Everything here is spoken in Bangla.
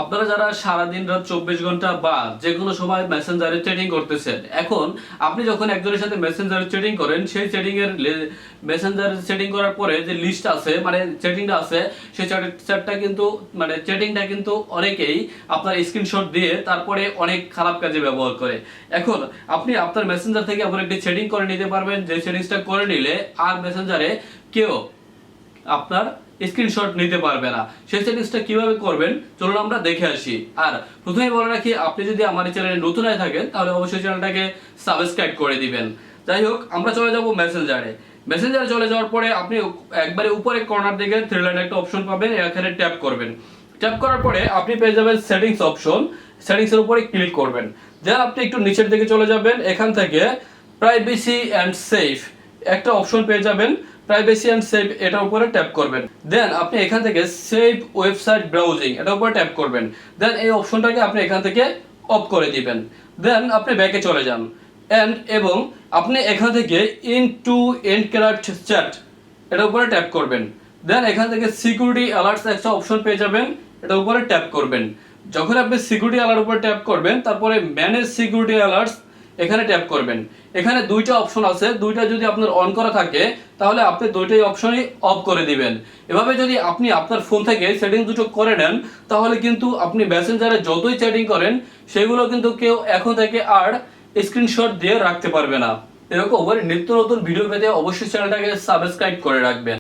আপনারা যারা সারাদিন রাত 24 ঘন্টা বা যে কোনো সময় মেসেঞ্জারে চ্যাটিং করতেছেন, এখন আপনি যখন একজনের সাথে মেসেঞ্জারে চ্যাটিং করেন, সেই মেসেঞ্জারে চ্যাটিং করার পরে যে লিস্ট আছে, মানে চ্যাটিংটা আছে, সেই চ্যাটটা কিন্তু মানে চ্যাটিংটা কিন্তু অনেকেই আপনার স্ক্রিনশট দিয়ে তারপরে অনেক খারাপ কাজে ব্যবহার করে। এখন আপনি আপনার মেসেঞ্জার থেকে এমন একটি চ্যাটিং করে নিতে পারবেন যে সেটিংসটা করে নিলে আর মেসেঞ্জারে কেউ আপনার স্ক্রিনশট নিতে পারবে না। সেই সেটিংসটা কিভাবে করবেন চলুন আমরা দেখে আসি। আর প্রথমেই বলে রাখি, আপনি যদি আমার এই চ্যানেলে নতুন হয়ে থাকেন তাহলে অবশ্যই চ্যানেলটাকে সাবস্ক্রাইব করে দিবেন। যাই হোক, আমরা চলে যাব মেসেঞ্জারে। মেসেঞ্জারে চলে যাওয়ার পরে আপনি একবারে উপরে কর্নার দিকে থ্রি লাইন একটা অপশন পাবেন, এখানে ট্যাপ করবেন। ট্যাপ করার পরে আপনি পেয়ে যাবেন সেটিংস অপশন, সেটিংসের উপরে ক্লিক করবেন। দেন আপনি একটু নিচের দিকে চলে যাবেন, এখান থেকে প্রাইভেসি অ্যান্ড সেফ একটা অপশন পেয়ে যাবেন। প্রাইভেসি অ্যান্ড সেভ এটার উপরে ট্যাপ করবেন। দেন আপনি এখান থেকে সেভ ওয়েবসাইট ব্রাউজিং এটার উপরে ট্যাপ করবেন। দেন এই অপশনটাকে আপনি এখান থেকে অফ করে দিবেন। দেন আপনি ব্যাকে চলে যান এবং আপনি এখান থেকে ইনটু এনক্রিপ্ট চ্যাট এটার উপরে ট্যাপ করবেন। দেন এখান থেকে সিকিউরিটি অ্যালার্টস একটা অপশন পেয়ে যাবেন, এটার উপরে ট্যাপ করবেন। যখন আপনি সিকিউরিটি অ্যালার্ট উপরে ট্যাপ করবেন, তারপরে ম্যানেজ সিকিউরিটি অ্যালার্টস এখানে ট্যাপ করবেন। এখানে দুইটা অপশন আছে, দুইটা যদি আপনার অন করা থাকে তাহলে আপনি দুইটাই অপশনই অফ করে দিবেন। এভাবে যদি আপনি আপনার ফোন থেকে সেটিং দুটো করে নেন, তাহলে কিন্তু আপনি মেসেঞ্জারে যতই চ্যাটিং করেন সেগুলো কিন্তু কেউ এখন থেকে আর স্ক্রিনশট দিয়ে রাখতে পারবে না। এরকম নিত্য নতুন ভিডিও পেতে অবশ্যই চ্যানেলটাকে সাবস্ক্রাইব করে রাখবেন।